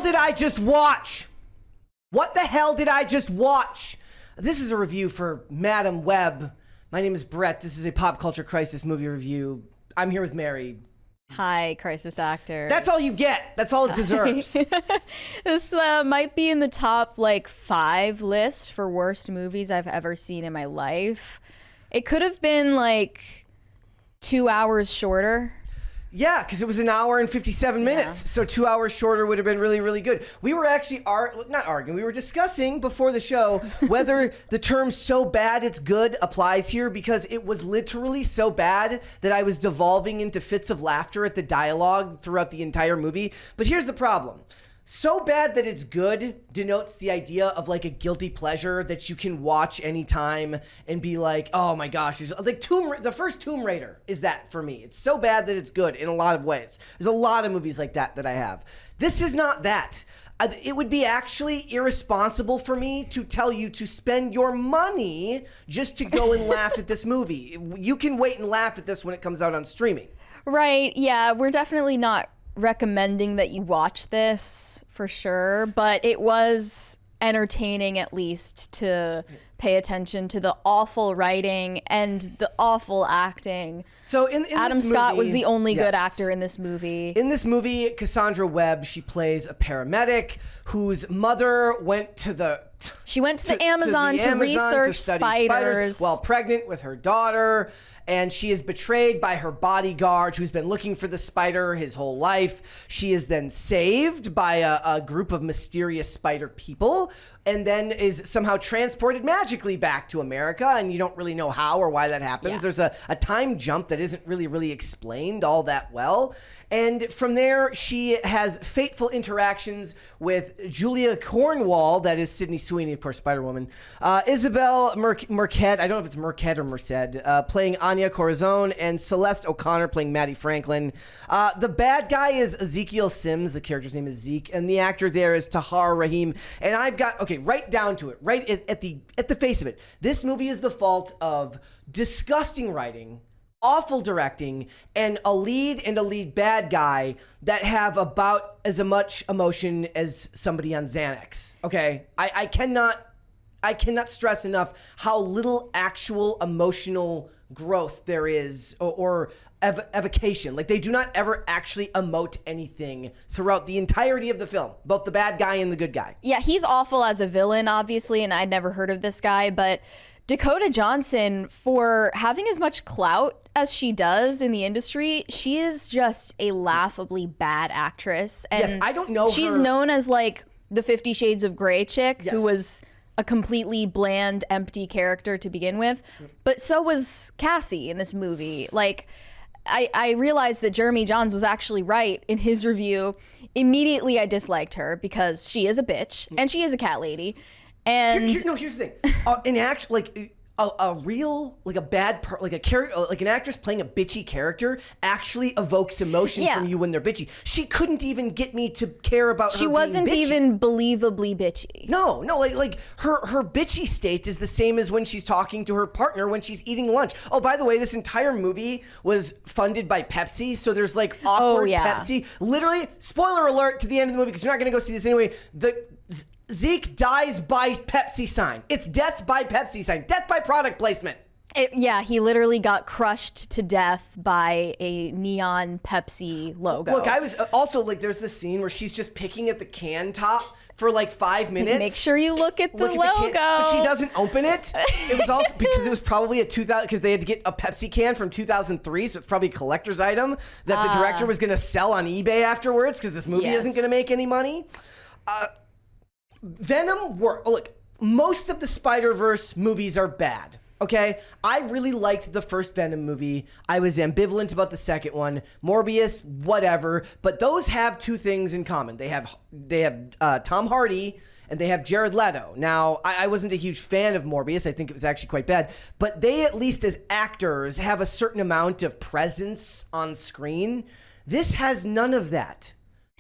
did I just watch? What the hell did I just watch? This is a review for Madam Web. My name is Brett. This is a pop culture crisis movie review. I'm here with Mary. Hi, crisis actor. That's all you get. That's all it deserves. This might be in the top 5 list for worst movies I've ever seen in my life. It could have been 2 hours shorter. Yeah, because it was an hour and 57 minutes. So 2 hours shorter would have been really, really good. We were actually not arguing. We were discussing before the show whether the term "so bad it's good" applies here, because it was literally so bad that I was devolving into fits of laughter at the dialogue throughout the entire movie. But here's the problem. So bad that it's good denotes the idea of a guilty pleasure that you can watch anytime and be like, oh my gosh. The first Tomb Raider is that for me. It's so bad that it's good in a lot of ways. There's a lot of movies like that I have. This is not that. It would be actually irresponsible for me to tell you to spend your money just to go and laugh at this movie. You can wait and laugh at this when it comes out on streaming. Right, yeah, we're definitely not recommending that you watch this for sure, but it was entertaining at least to pay attention to the awful writing and the awful acting. So in Adam Scott was the only good actor in this movie. In this movie, Cassandra Webb, she plays a paramedic whose mother went to the Amazon to research spiders while pregnant with her daughter. And she is betrayed by her bodyguard, who's been looking for the spider his whole life. She is then saved by a group of mysterious spider people, and then is somehow transported magically back to America, and you don't really know how or why that happens. Yeah. There's a time jump that isn't really explained all that well. And from there, she has fateful interactions with Julia Cornwall, that is Sydney Sweeney, of course, Spider-Woman. Isabel Merced, I don't know if it's Merced or Merced, playing Anya Corazon, and Celeste O'Connor playing Maddie Franklin. The bad guy is Ezekiel Sims, the character's name is Zeke, and the actor there is Tahar Rahim. And I've got, right down to it, right at the face of it, this movie is the fault of disgusting writing, awful directing, and a lead bad guy that have about as much emotion as somebody on Xanax. Okay, I cannot stress enough how little actual emotional growth there is, or evocation. They do not ever actually emote anything throughout the entirety of the film, both the bad guy and the good guy. Yeah, he's awful as a villain, obviously, and I'd never heard of this guy, but Dakota Johnson, for having as much clout as she does in the industry, she is just a laughably bad actress. And yes, I don't know she's her. known as the 50 Shades of Grey chick, yes, who was a completely bland, empty character to begin with. But so was Cassie in this movie. I realized that Jeremy Johns was actually right in his review. Immediately I disliked her because she is a bitch and she is a cat lady. And here's the thing. An act a real a bad an actress playing a bitchy character actually evokes emotion from you when they're bitchy. She couldn't even get me to care about her. She wasn't even believably bitchy. No, her bitchy state is the same as when she's talking to her partner when she's eating lunch. Oh, by the way, this entire movie was funded by Pepsi, so there's awkward Pepsi. Literally, spoiler alert to the end of the movie, because you're not going to go see this anyway. Zeke dies by Pepsi sign. It's death by Pepsi sign. Death by product placement. He literally got crushed to death by a neon Pepsi logo. Look, I was also there's this scene where she's just picking at the can top for 5 minutes. Make sure you look at the logo. But she doesn't open it. It was also because it was probably because they had to get a Pepsi can from 2003, so it's probably a collector's item that the director was going to sell on eBay afterwards, because this movie isn't going to make any money. Venom look, most of the Spider-Verse movies are bad, okay? I really liked the first Venom movie. I was ambivalent about the second one. Morbius, whatever. But those have two things in common. They have Tom Hardy, and they have Jared Leto. Now, I wasn't a huge fan of Morbius. I think it was actually quite bad. But they, at least as actors, have a certain amount of presence on screen. This has none of that.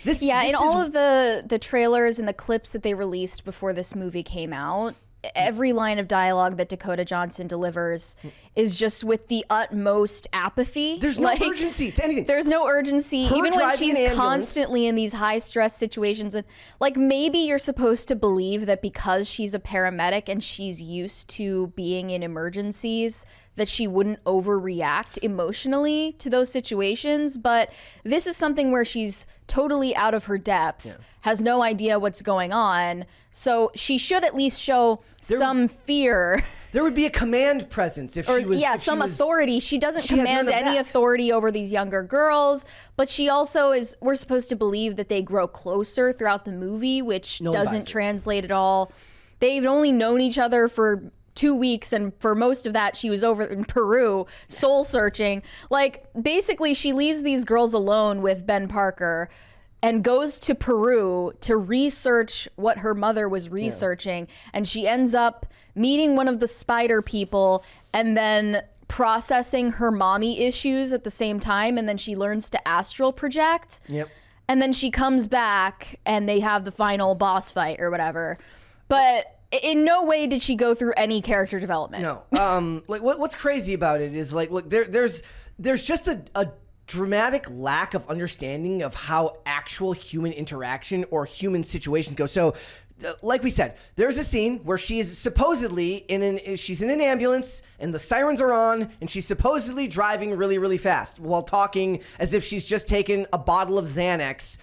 In all of the trailers and the clips that they released before this movie came out, every line of dialogue that Dakota Johnson delivers is just with the utmost apathy. There's no urgency to anything. There's no urgency, Her even when driving she's an ambulance. constantly in these high stress situations. And like, maybe you're supposed to believe that because she's a paramedic and she's used to being in emergencies, that she wouldn't overreact emotionally to those situations. But this is something where she's totally out of her depth, has no idea what's going on. So she should at least show some fear. There would be a command presence if she was. Yeah, some authority. She doesn't she has none command of any that. authority over these younger girls, but she also is, we're supposed to believe that they grow closer throughout the movie, which No one buys doesn't it. translate at all. They've only known each other for 2 weeks, and for most of that she was over in Peru soul searching. Like, basically she leaves these girls alone with Ben Parker and goes to Peru to research what her mother was researching, and she ends up meeting one of the spider people and then processing her mommy issues at the same time, and then she learns to astral project. Yep. And then she comes back and they have the final boss fight or whatever. But in no way did she go through any character development. No. Like what's crazy about it is like, look, there's just a dramatic lack of understanding of how actual human interaction or human situations go. So, like we said, there's a scene where she is supposedly she's in an ambulance and the sirens are on and she's supposedly driving really, really fast while talking as if she's just taken a bottle of Xanax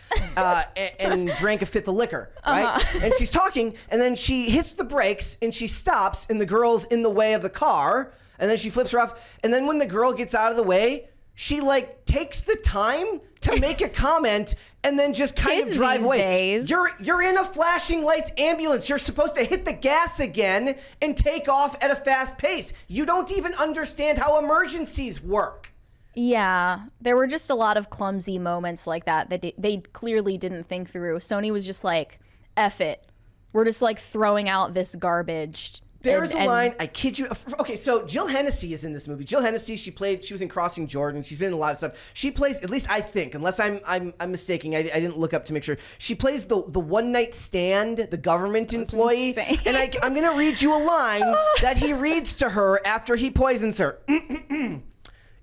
and drank a fifth of liquor, right? And she's talking and then she hits the brakes and she stops and the girl's in the way of the car and then she flips her off. And then when the girl gets out of the way, she like takes the time to make a comment and then just kind Kids of drive these away. days. You're in a flashing lights ambulance. You're supposed to hit the gas again and take off at a fast pace. You don't even understand how emergencies work. Yeah, there were just a lot of clumsy moments like that they clearly didn't think through. Sony was just like, F it. We're just like throwing out this garbage. There's a line, I kid you. Okay, so Jill Hennessy is in this movie. Jill Hennessy, she was in Crossing Jordan. She's been in a lot of stuff. She plays, at least I think, unless I'm mistaken, I didn't look up to make sure. She plays the one night stand, the government employee. insane. And I'm going to read you a line that he reads to her after he poisons her.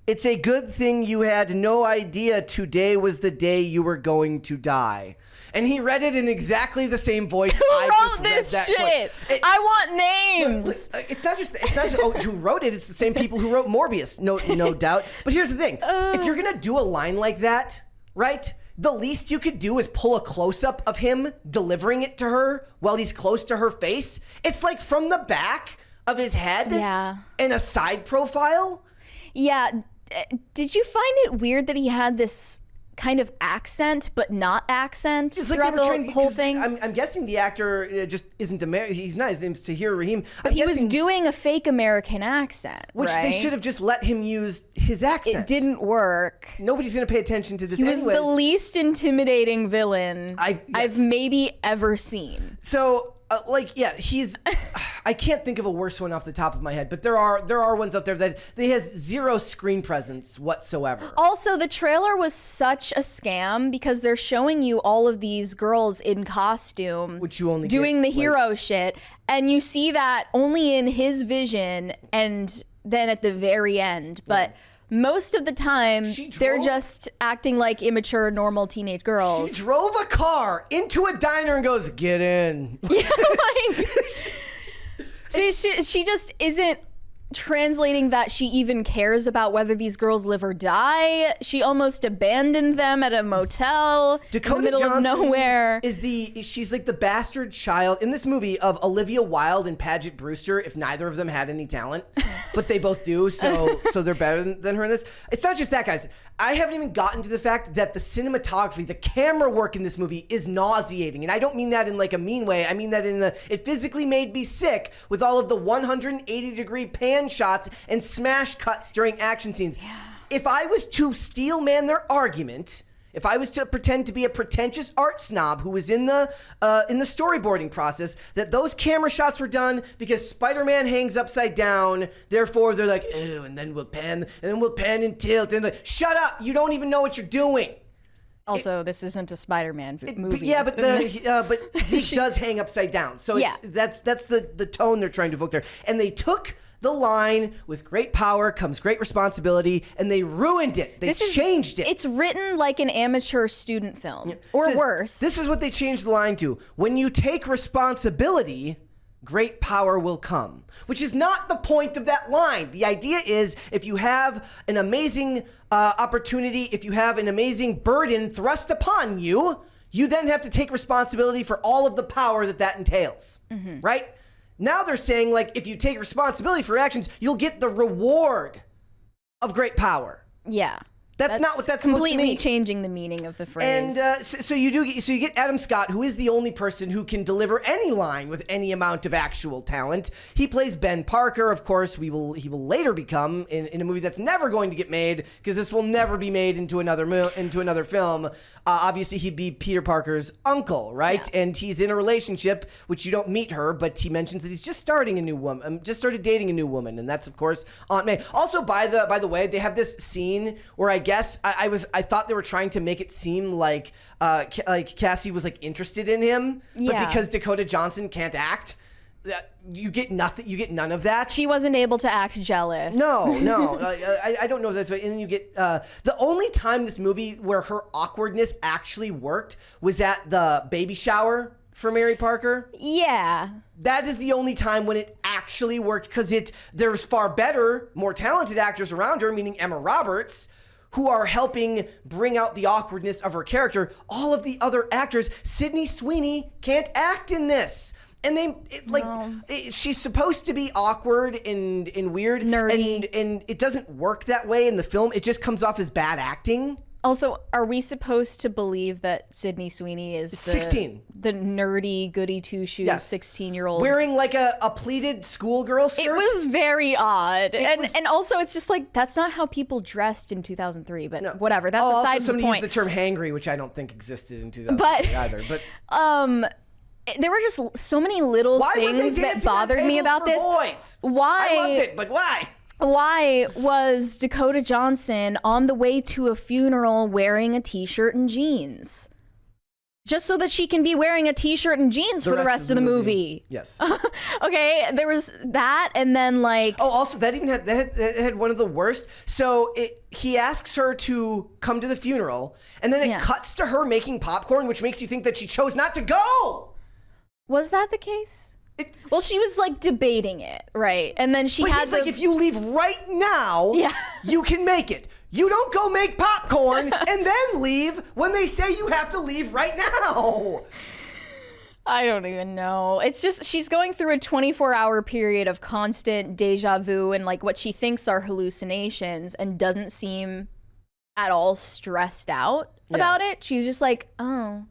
It's a good thing you had no idea today was the day you were going to die. And he read it in exactly the same voice. Who I just wrote read this that. shit? Look, I want names. it's not just who wrote it. It's the same people who wrote Morbius, no doubt. But here's the thing: if you're gonna do a line like that, right? The least you could do is pull a close up of him delivering it to her while he's close to her face. It's like from the back of his head, in a side profile. Yeah. Did you find it weird that he had this kind of accent, but not accent It's like throughout they were the trying, whole 'cause thing? I'm guessing the actor just isn't he's not. His name's Tahir Rahim. He was doing a fake American accent, which right? they should have just let him use his accent. It didn't work. Nobody's gonna pay attention to this. He was anyways. the least intimidating villain I've maybe ever seen. So, he's. I can't think of a worse one off the top of my head, but there are ones out there that he has zero screen presence whatsoever. Also, the trailer was such a scam because they're showing you all of these girls in costume, Which you only doing get, the hero shit, and you see that only in his vision, and then at the very end, but. Most of the time, they're just acting like immature, normal teenage girls. She drove a car into a diner and goes, "Get in." Yeah, like, she just isn't translating that she even cares about whether these girls live or die. She almost abandoned them at a motel in the middle Johnson of nowhere. She's like the bastard child in this movie of Olivia Wilde and Paget Brewster if neither of them had any talent, but they both do, so they're better than her in this. It's not just that, guys. I haven't even gotten to the fact that the cinematography, the camera work in this movie is nauseating, and I don't mean that in like a mean way. I mean that it physically made me sick with all of the 180-degree pan shots and smash cuts during action scenes. Yeah. If I was to steel man their argument, if I was to pretend to be a pretentious art snob who was in the storyboarding process, that those camera shots were done because Spider-Man hangs upside down, therefore they're like, "Ew," and then we'll pan and tilt, and like, shut up, you don't even know what you're doing. Also, this isn't a Spider-Man movie. Yeah, but Zeke does hang upside down. So that's the tone they're trying to evoke there. And they took the line, with great power comes great responsibility, and they ruined it. They changed it. It's written like an amateur student film, or worse. This is what they changed the line to. When you take responsibility, great power will come, which is not the point of that line. The idea is, if you have an amazing opportunity, if you have an amazing burden thrust upon you, you then have to take responsibility for all of the power that entails, right? Now they're saying, like, if you take responsibility for your actions, you'll get the reward of great power. Yeah. That's not what that's supposed to mean. Completely changing the meaning of the phrase. And so you get Adam Scott, who is the only person who can deliver any line with any amount of actual talent. He plays Ben Parker. Of course, he will later become in a movie that's never going to get made, because this will never be made into another film. Obviously, he'd be Peter Parker's uncle, right? Yeah. And he's in a relationship, which you don't meet her, but he mentions that he's just started dating a new woman, and that's of course Aunt May. Also, by the way, they have this scene where I guess I thought they were trying to make it seem like Cassie was like interested in him, but because Dakota Johnson can't act, you get nothing. You get none of that. She wasn't able to act jealous. No. I don't know if that's right. And then you get the only time this movie where her awkwardness actually worked was at the baby shower for Mary Parker. Yeah. That is the only time when it actually worked, because there's far better, more talented actors around her, meaning Emma Roberts, who are helping bring out the awkwardness of her character. All of the other actors, Sydney Sweeney can't act in this. And she's supposed to be awkward and weird. Nerdy. And it doesn't work that way in the film. It just comes off as bad acting. Also, are we supposed to believe that Sydney Sweeney is 16? The nerdy goody two shoes 16-year-old wearing like a pleated schoolgirl skirt? It was very odd, and also it's just like, that's not how people dressed in 2003. But whatever, that's aside from the point. Somebody used the term hangry, which I don't think existed in 2003 either. But there were just so many little things that bothered me about this. Boys? Why? I loved it, but why? Why was Dakota Johnson on the way to a funeral wearing a t-shirt and jeans? Just so that she can be wearing a t-shirt and jeans for the rest of the movie. Yes. Okay, there was that, and then like... Oh, also, that even had one of the worst. So he asks her to come to the funeral, and then it cuts to her making popcorn, which makes you think that she chose not to go. Was that the case? Well, she was like debating it, right? And then he's like, if you leave right now, you can make it. You don't go make popcorn and then leave when they say you have to leave right now. I don't even know. It's just, she's going through a 24-hour period of constant deja vu and like what she thinks are hallucinations, and doesn't seem at all stressed out about it. She's just like, oh,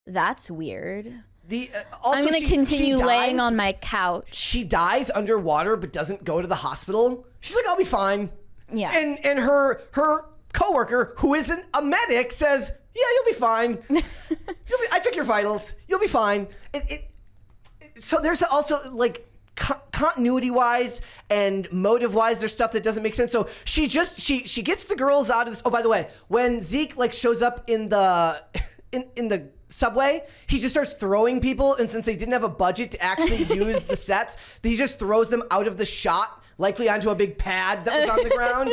that's weird. I'm going to continue laying on my couch. She dies underwater but doesn't go to the hospital. She's like, I'll be fine. Yeah. And her coworker, who isn't a medic, says, yeah, you'll be fine. I took your vitals. You'll be fine. So there's also like continuity-wise and motive-wise, there's stuff that doesn't make sense. So she gets the girls out of this. Oh, by the way, when Zeke like shows up in the subway, he just starts throwing people, and since they didn't have a budget to actually use the sets, he just throws them out of the shot, likely onto a big pad that was on the ground,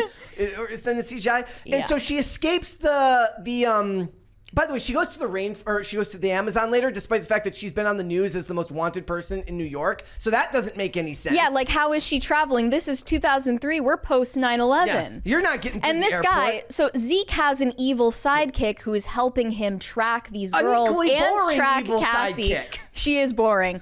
or it's in the CGI. And so she escapes the by the way, she goes to the Amazon later, despite the fact that she's been on the news as the most wanted person in New York. So that doesn't make any sense. Yeah, like, how is she traveling? This is 2003. We're post 9/11. Yeah, you're not getting through and this guy, so Zeke has an evil sidekick who is helping him track these girls and track Cassie. Sidekick. She is boring.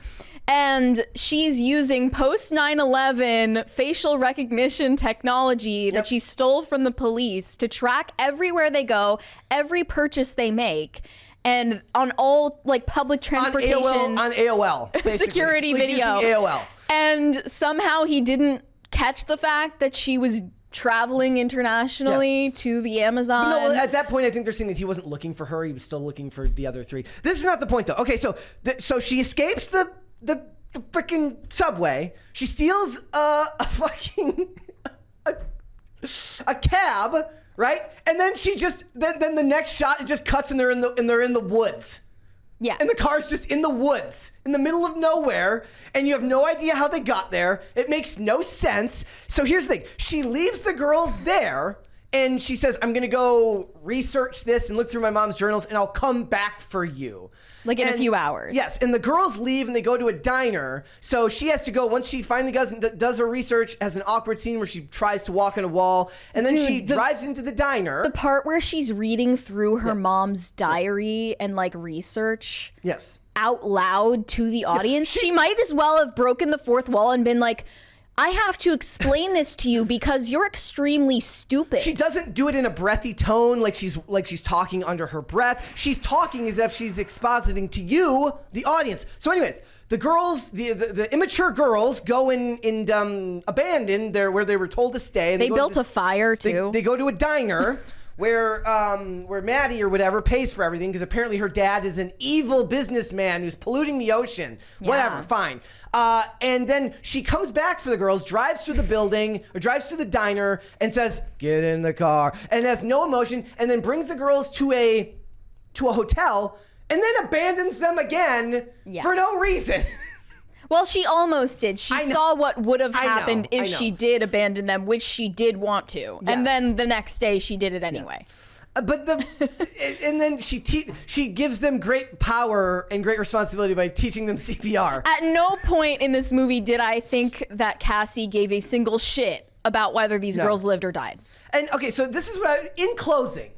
And she's using post 9/11 facial recognition technology that she stole from the police to track everywhere they go, every purchase they make, and on all like public transportation, on AOL security video. AOL. And somehow he didn't catch the fact that she was traveling internationally to the Amazon. But no, at that point, I think they're saying that he wasn't looking for her; he was still looking for the other three. This is not the point, though. Okay, so she escapes the freaking subway. She steals a fucking a cab, right? And then she just then the next shot, it just cuts and they're in the woods. Yeah. And the car's just in the woods, in the middle of nowhere, and you have no idea how they got there. It makes no sense. So here's the thing. She leaves the girls there, and she says, I'm going to go research this and look through my mom's journals, and I'll come back for you. Like in a few hours. Yes, and the girls leave and they go to a diner. So she has to go, once she finally does her research, has an awkward scene where she tries to walk on a wall, and then she drives into the diner. The part where she's reading through her mom's diary and like research out loud to the audience. She might as well have broken the fourth wall and been like, I have to explain this to you because you're extremely stupid. She doesn't do it in a breathy tone like she's talking under her breath. She's talking as if she's expositing to you, the audience. So anyways, the girls, the immature girls go and abandon where they were told to stay. They built a fire too. They go to a diner where Maddie or whatever pays for everything because apparently her dad is an evil businessman who's polluting the ocean. Yeah. Whatever, fine. And then she comes back for the girls, drives through the building or drives through the diner and says, "Get in the car," and has no emotion, and then brings the girls to a hotel and then abandons them again for no reason. Well, she almost did. She saw what would have happened if she did abandon them, which she did want to. Yes. And then the next day she did it anyway. Yeah. And then she gives them great power and great responsibility by teaching them CPR. At no point in this movie did I think that Cassie gave a single shit about whether these girls lived or died. And okay, so this is what in closing,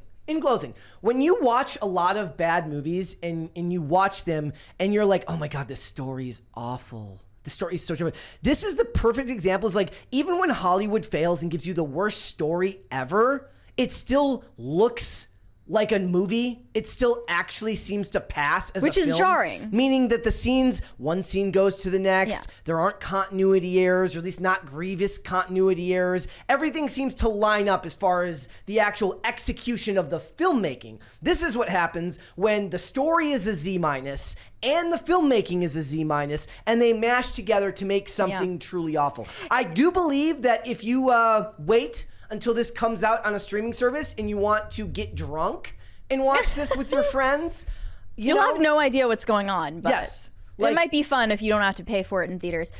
when you watch a lot of bad movies and you watch them and you're like, oh my God, this story is awful. The story is so terrible. This is the perfect example. It's like, even when Hollywood fails and gives you the worst story ever, it still looks like a movie. It still actually seems to pass as a film. Which is jarring. Meaning that one scene goes to the next. Yeah. There aren't continuity errors, or at least not grievous continuity errors. Everything seems to line up as far as the actual execution of the filmmaking. This is what happens when the story is a Z- and the filmmaking is a Z-, and they mash together to make something truly awful. I do believe that if you wait until this comes out on a streaming service and you want to get drunk and watch this with your friends, you'll have no idea what's going on. But yes. It might be fun if you don't have to pay for it in theaters.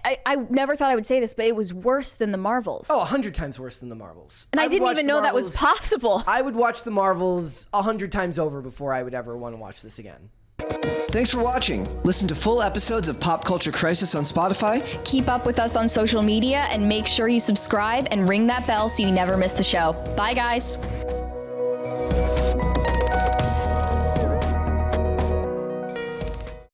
I never thought I would say this, but it was worse than the Marvels. Oh, 100 times worse than the Marvels. And I didn't even know that was possible. I would watch the Marvels 100 times over before I would ever want to watch this again. Thanks for watching. Listen to full episodes of Pop Culture Crisis on Spotify. Keep up with us on social media and make sure you subscribe and ring that bell so you never miss the show. Bye, guys.